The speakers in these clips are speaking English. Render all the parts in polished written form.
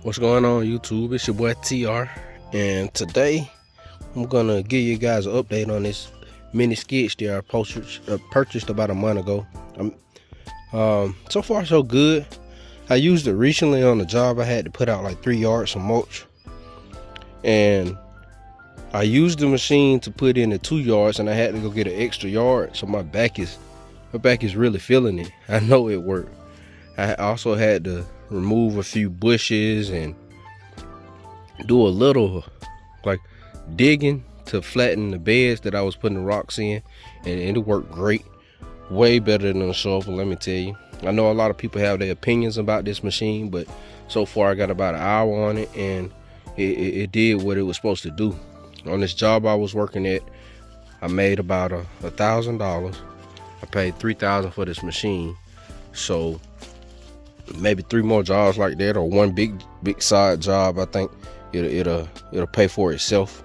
What's going on, YouTube? It's your boy TR, and today I'm gonna give you guys an update on this mini skid steer I purchased about a month ago. So far so good. I used it recently on a job. I had to put out like 3 yards of mulch, and I used the machine to put in the 2 yards, and I had to go get an extra yard. So my back is really feeling it. I know it worked. I also had to remove a few bushes and do a little like digging to flatten the beds that I was putting the rocks in, and it worked great. Way better than a shovel, let me tell you. I know a lot of people have their opinions about this machine, but so far I got about an hour on it, and it did what it was supposed to do. On this job I was working at, I made about $1,000. I paid $3,000 for this machine, so maybe 3 more jobs like that, or one big side job. I think it'll pay for itself.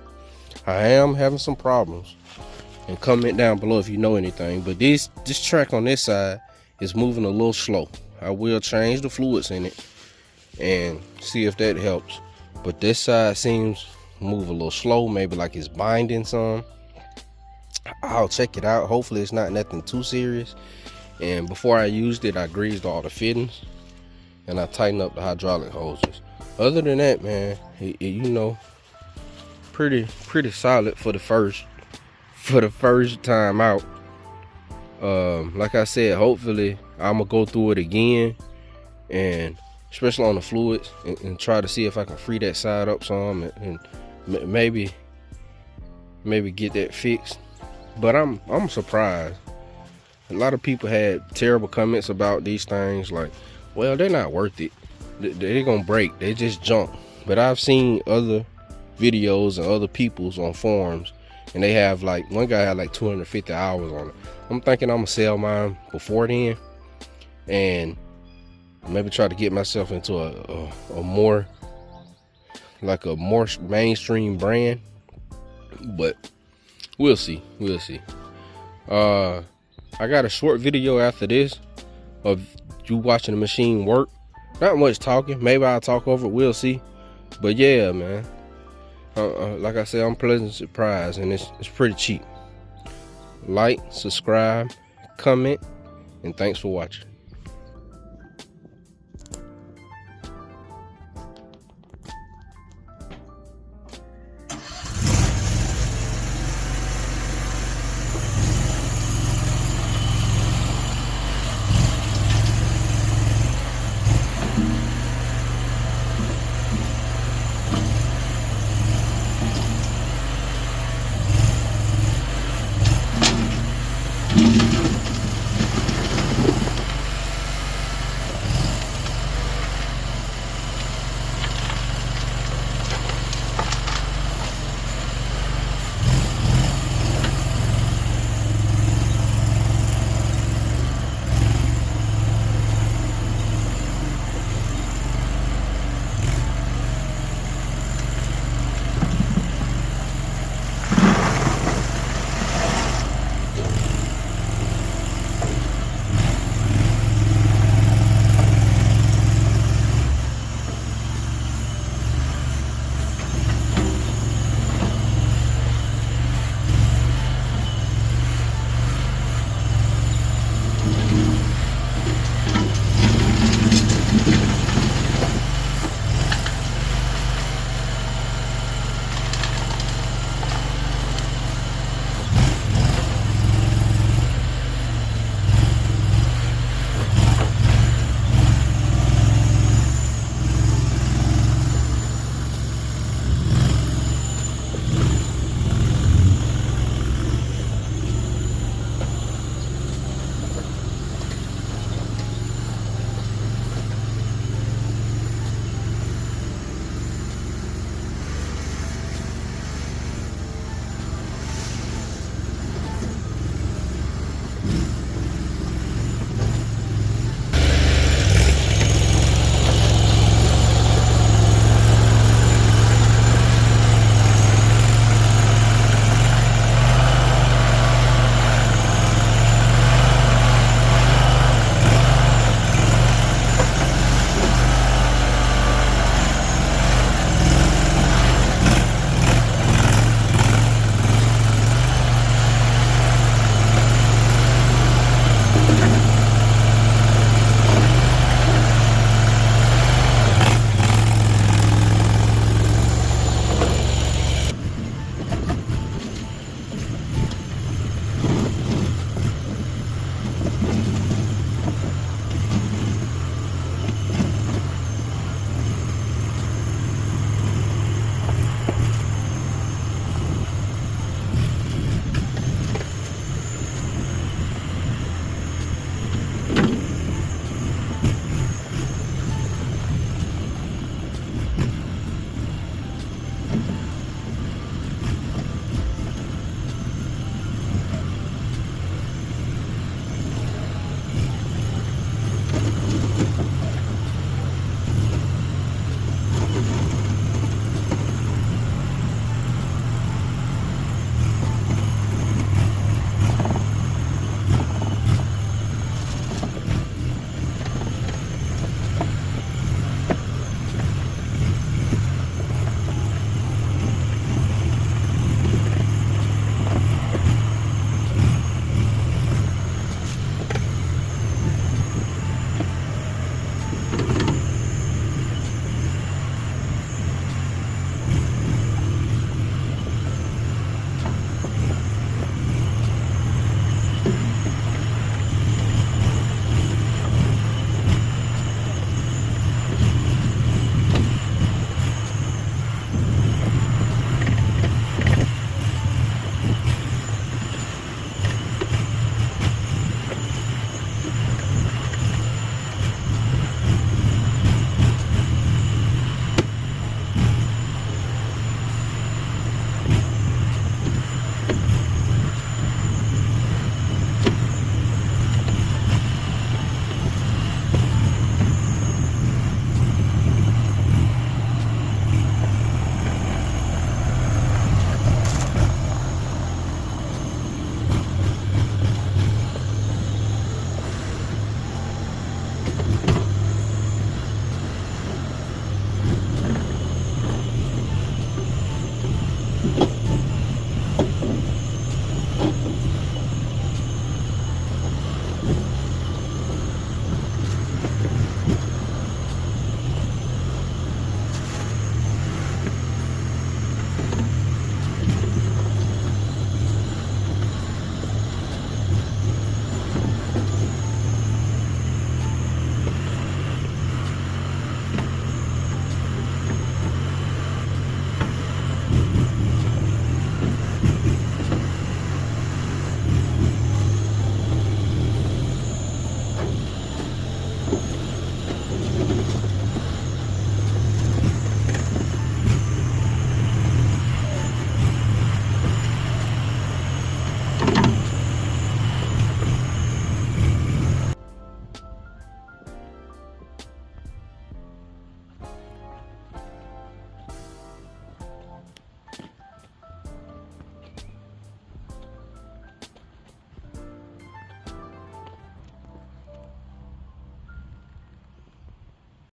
I am having some problems, and comment down below if you know anything, but this track on this side is moving a little slow. I will change the fluids in it and see if that helps, but this side seems to move a little slow, maybe like it's binding some. I'll check it out. Hopefully it's not nothing too serious. And before I used it, I greased all the fittings and I tightened up the hydraulic hoses. Other than that, man, you know, pretty solid for the first time out. Like I said, hopefully I'm gonna go through it again, and especially on the fluids, and try to see if I can free that side up some, and maybe get that fixed. But I'm surprised. A lot of people had terrible comments about these things, like, well, they're not worth it, they're gonna break, they just junk. But I've seen other videos and other people's on forums, and they have, like, one guy had like 250 hours on it. I'm thinking I'm gonna sell mine before then, and maybe try to get myself into a more mainstream brand. But we'll see. I got a short video after this of you watching the machine work. Not much talking. Maybe I'll talk over it. We'll see. But yeah, man. Like I said, I'm pleasantly surprised, and it's pretty cheap. Like, subscribe, comment, and thanks for watching.